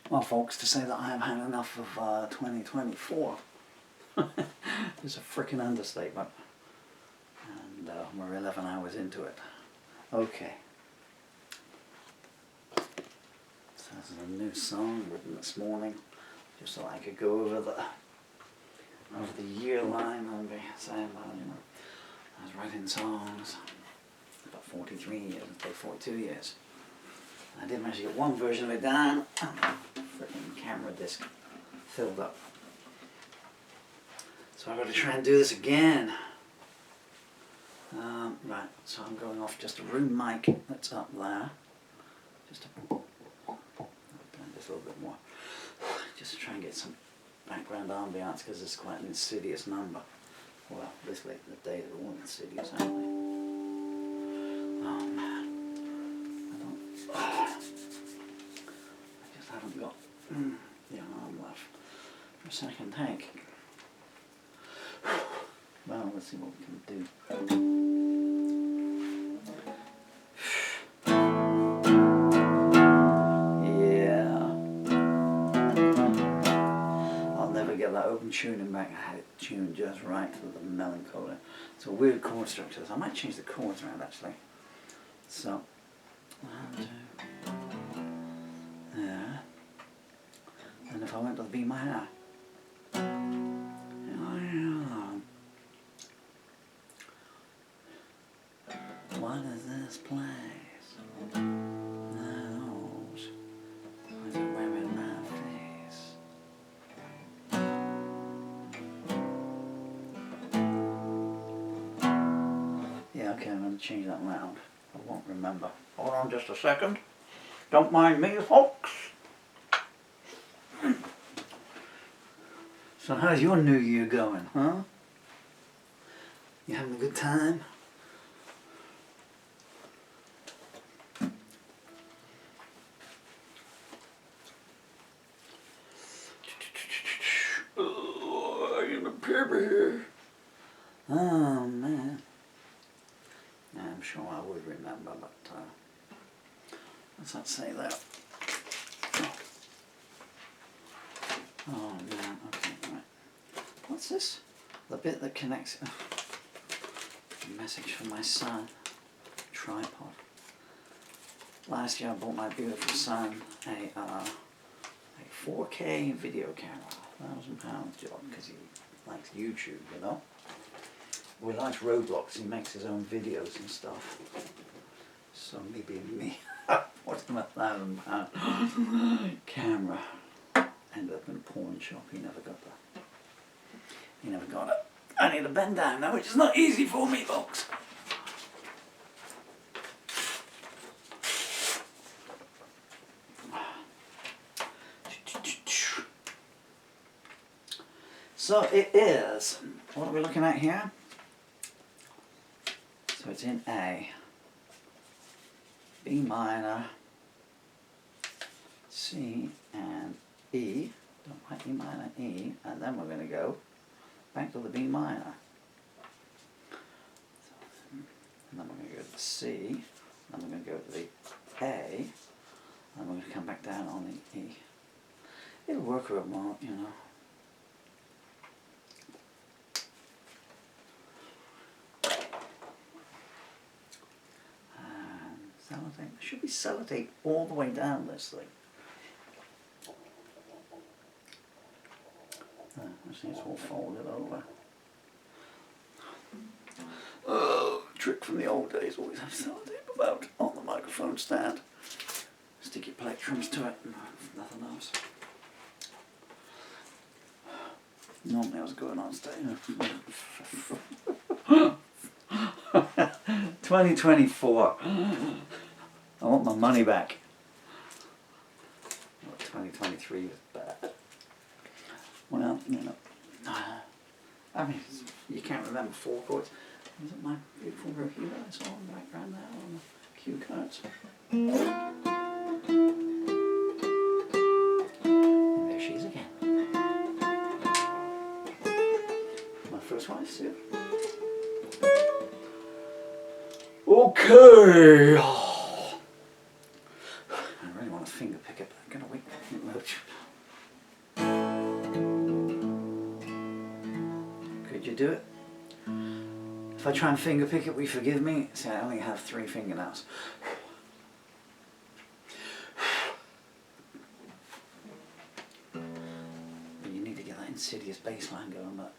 Well, folks, to say that I have had enough of 2024 is a frickin' understatement. And we're 11 hours into it. Okay. So this is a new song written this morning, just so I could go over the year line and be saying, well, you know, I was writing songs about 43 years, about 42 years. I did manage to get one version of it down, freaking camera disc filled up. So I've got to try and do this again. Right, so I'm going off just a room mic that's up there. Just to blend this a little bit more. Just to try and get some background ambiance, because it's quite an insidious number. Well, this late in the day they're all insidious, aren't they? Oh man. I just haven't got the arm left for a second take. Well, let's see what we can do. Yeah. I'll never get that open tuning back. I had it tuned just right for the melancholy. It's a weird chord structure, so I might change the chords around actually. So, 1, 2, there. And if I went to the B minor, what is this place? Those eyes are wearing my face. Yeah, okay, I'm going to change that round. I won't remember. Hold on just a second. Don't mind me, folks. So how's your new year going, huh? You having a good time? Oh, I'm gonna pepper here. Oh man. I'm sure I would remember, but what's that say there? Oh man, okay, right. What's this? The bit that connects. A message from my son. Tripod. Last year I bought my beautiful son a 4K video camera. £1,000 job, because he likes YouTube, you know. Well, he likes Roblox, he makes his own videos and stuff. So maybe me, what's him £1,000 camera. Ended up in a pawn shop, he never got that. He never got it. I need to bend down now, which is not easy for me, folks. So it is, what are we looking at here? So it's in A, B minor, C and E, don't write E minor, E, and then we're going to go back to the B minor. And then we're going to go to the C, then we're going to go to the A, and we're going to come back down on the E. It'll work a bit more, you know. Sellotape. There should be sellotape all the way down this thing. I see it's all folded over. Oh, trick from the old days, always have sellotape about on the microphone stand. Stick your plectrums to it, nothing else. Normally I was going on stage. 2024. I want my money back. Well, 2023 was bad. Well, you know. I mean, you can't remember 4 chords. Was it my beautiful rookie that I saw in the background there on the cue cards? And there she is again. My first wife, Sue. Okay. I really want to finger pick it, but I'm going to wait. do it. If I try and finger pick it, will you forgive me? See, I only have 3 fingernails. But you need to get that insidious bass line going, but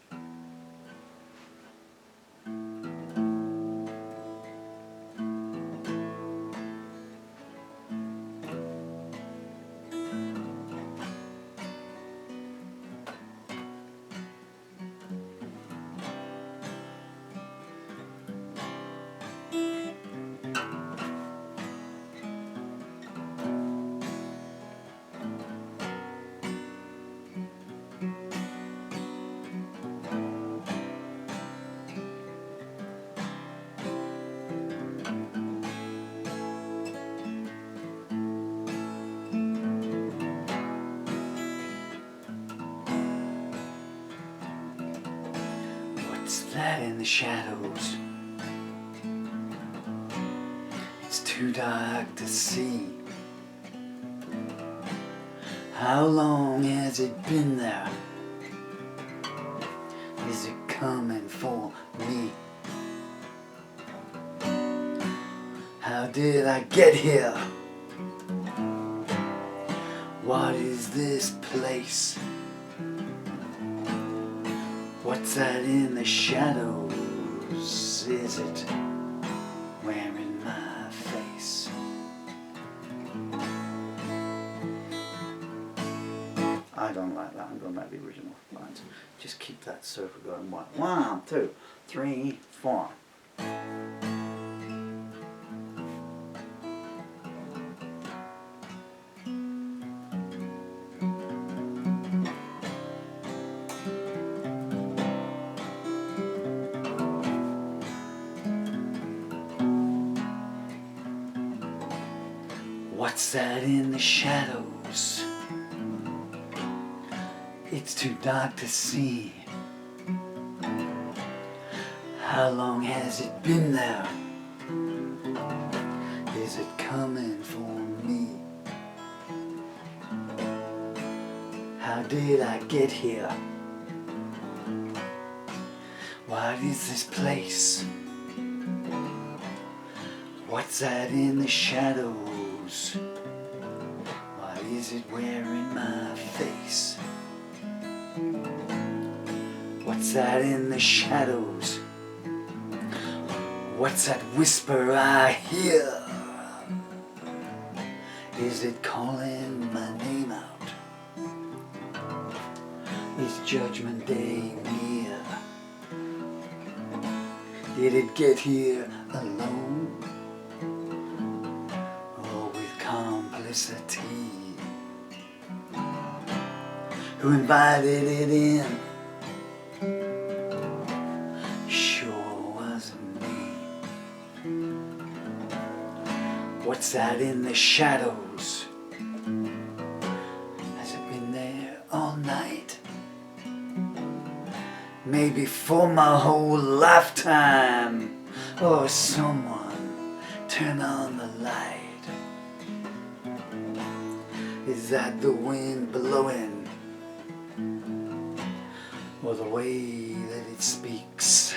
that in the shadows, it's too dark to see. How long has it been there? Is it coming for me? How did I get here? What is this place? What's that in the shadows? Is it wearing my face? I don't like that. I'm going back to the original lines. Just keep that circle going. 1, 2, 3, 4. What's that in the shadows? It's too dark to see. How long has it been there? Is it coming for me? How did I get here? What is this place? What's that in the shadows? Why is it wearing my face? What's that in the shadows? What's that whisper I hear? Is it calling my name out? Is Judgment Day near? Did it get here alone? Or with complicity? Who invited it in? Sure wasn't me. What's that in the shadows? Has it been there all night? Maybe for my whole lifetime. Or someone turn on the light. Is that the wind blowing? Or the way that it speaks?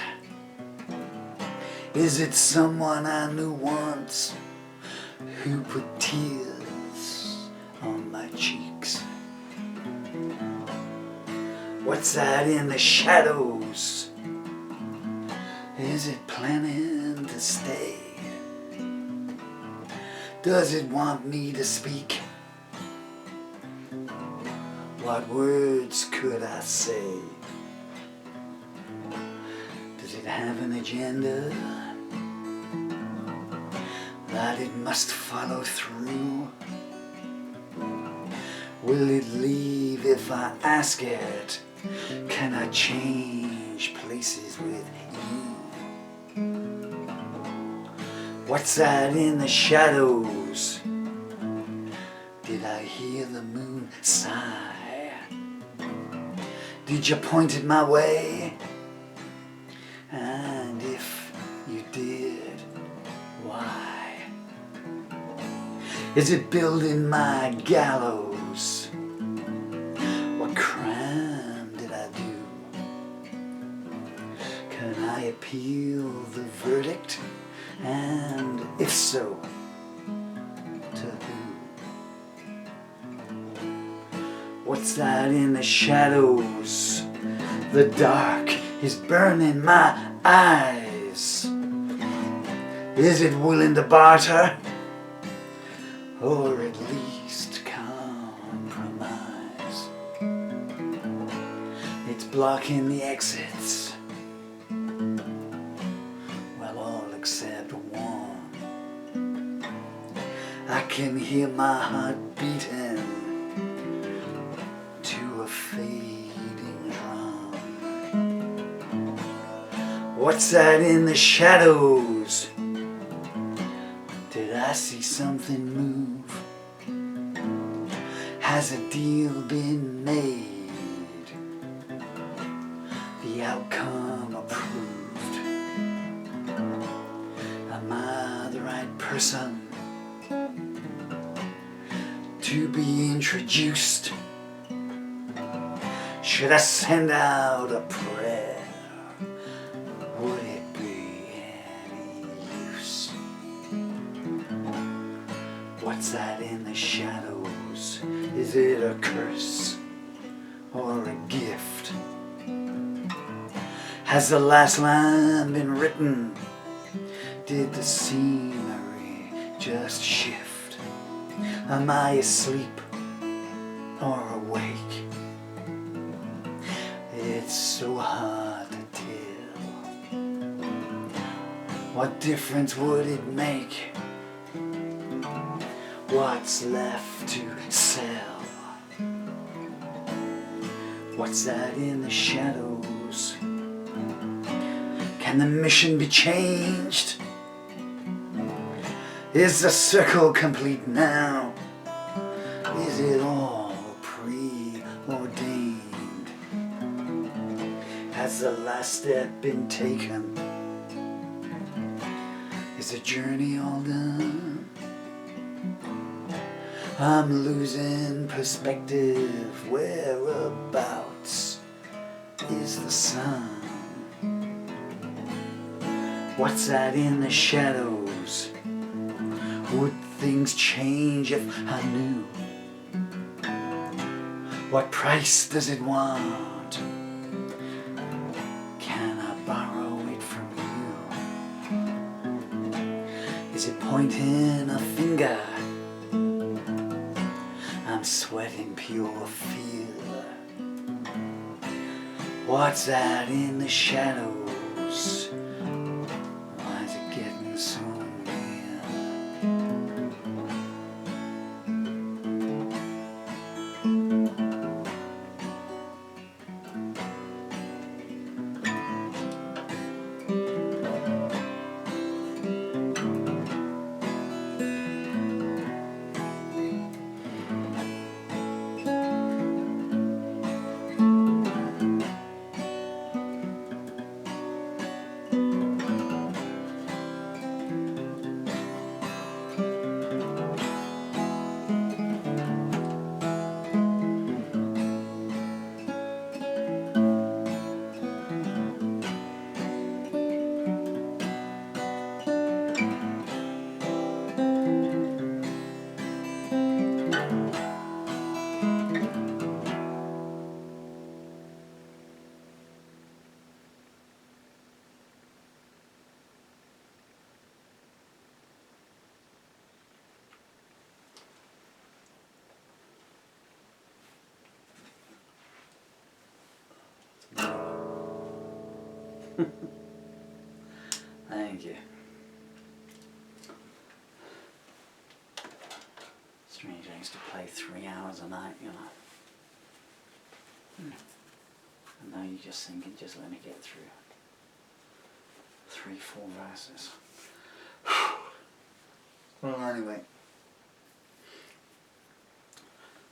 Is it someone I knew once who put tears on my cheeks? What's that in the shadows? Is it planning to stay? Does it want me to speak? What words could I say? Does it have an agenda that it must follow through? Will it leave if I ask it? Can I change places with you? What's that in the shadows? Did I hear the moon sigh? Did you point it my way? And if you did, why? Is it building my gallows? What crime did I do? Can I appeal the verdict? And if so, to who? What's that in the shadows? The dark is burning my eyes. Is it willing to barter? Or at least compromise? It's blocking the exits. Well, all except one. I can hear my heart beating to a fading drum. What's that in the shadows? Did I see something move? Has a deal been made? The outcome approved? Am I the right person to be introduced? Should I send out a prayer? Would it be any use? What's that in the shadows? Is it a curse or a gift? Has the last line been written? Did the scenery just shift? Am I asleep or awake? It's so hard to tell. What difference would it make? What's left to sell? What's that in the shadows? Can the mission be changed? Is the circle complete now? Is it all preordained? Has the last step been taken? Is the journey all done? I'm losing perspective. Whereabouts is the sun? What's that in the shadows? Would things change if I knew? What price does it want? Can I borrow it from you? Is it pointing a finger? I'm sweating pure fear. What's that in the shadows? Why is it getting so near? Thank you. Strange, I used to play 3 hours a night, you know. And now you're just thinking, just let me get through 3-4 verses. Well, anyway.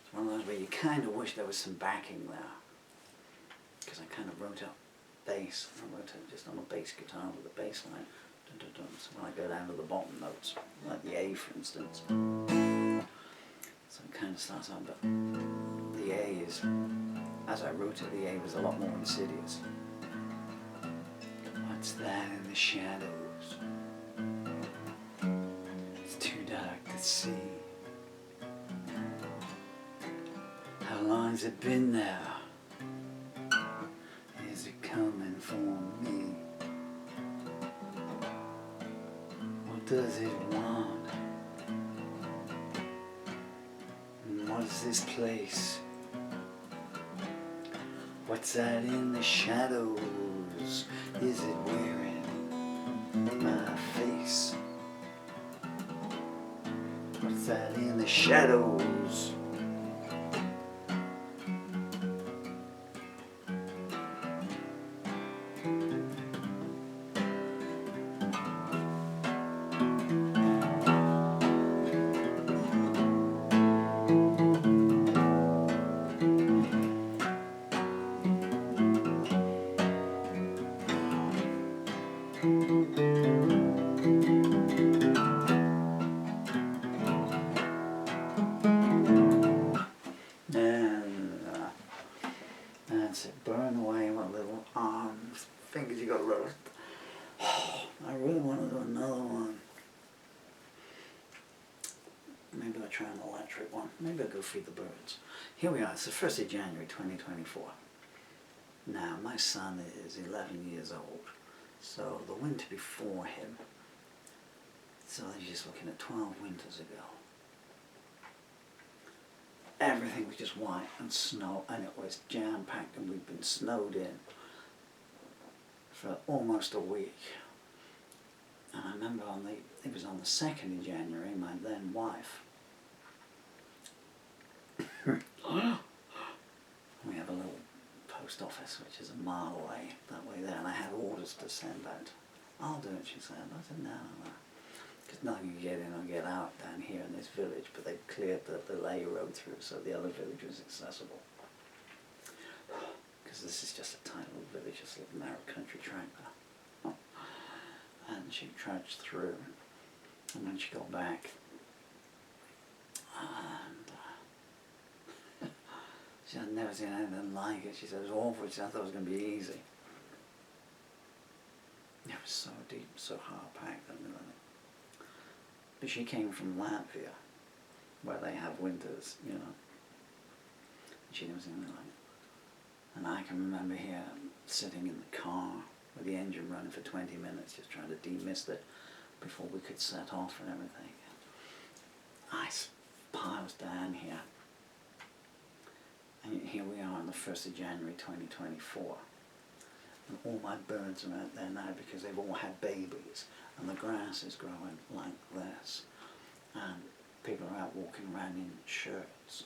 It's one of those where you kind of wish there was some backing there. Because I kind of wrote up bass. I wrote it just on a bass guitar with a bass line. Dun, dun, dun. So when I go down to the bottom notes, like the A for instance, so it kind of starts on, but the A is, as I wrote it, the A was a lot more insidious. What's that in the shadows? It's too dark to see. How long's it been there? Is it coming for me? What does it want? And what is this place? What's that in the shadows? Is it wearing my face? What's that in the shadows? That's it, burn away my little arms, fingers. You got little. Oh, I really want to do another one. Maybe I'll try an electric one. Maybe I'll go feed the birds. Here we are, it's the 1st of January 2024. Now, my son is 11 years old, so the winter before him, so he's just looking at 12 winters ago. Everything was just white and snow, and it was jam-packed, and we'd been snowed in for almost a week. And I remember it was on the 2nd of January, my then wife, we have a little post office which is a mile away, that way there, and I had orders to send out. I'll do it, she said. I said, no. Because nothing you get in or get out down here in this village, but they cleared the lay road through so the other village was accessible. Because this is just a tiny little village, just a little narrow country track there. And she trudged through, and when she got back, and she had never seen anything like it. She said it was awful. She said, I thought it was going to be easy. It was so deep, so hard-packed. But she came from Latvia, where they have winters, you know. She never seen anything like it. And I can remember here sitting in the car with the engine running for 20 minutes, just trying to demist it before we could set off and everything. Ice piles down here. And here we are on the 1st of January 2024. And all my birds are out there now because they've all had babies. And the grass is growing like this. And people are out walking around in shirts.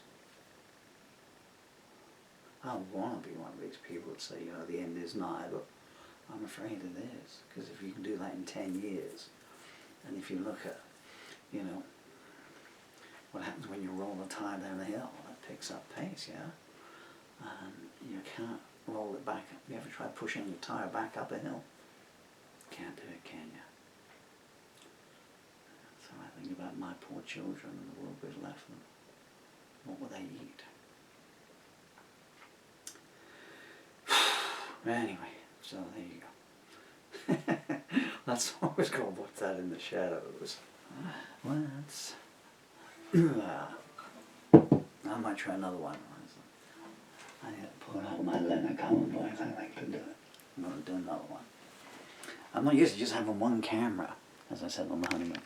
I want to be one of these people that say, you know, the end is nigh, but I'm afraid it is. Because if you can do that in 10 years, and if you look at, you know, what happens when you roll a tire down the hill, it picks up pace, yeah? And you can't roll it back up. You ever try pushing your tire back up a hill? Can't do it, can you? So I think about my poor children and the world we've left them. What will they eat? Anyway, so there you go. That's always called What's That in the Shadows. Well, that's... I might try another one. I need to pull out my Leonard Cohen voice. I like to do it. I'm going to do another one. I'm not used to just having one camera, as I said on the honeymoon.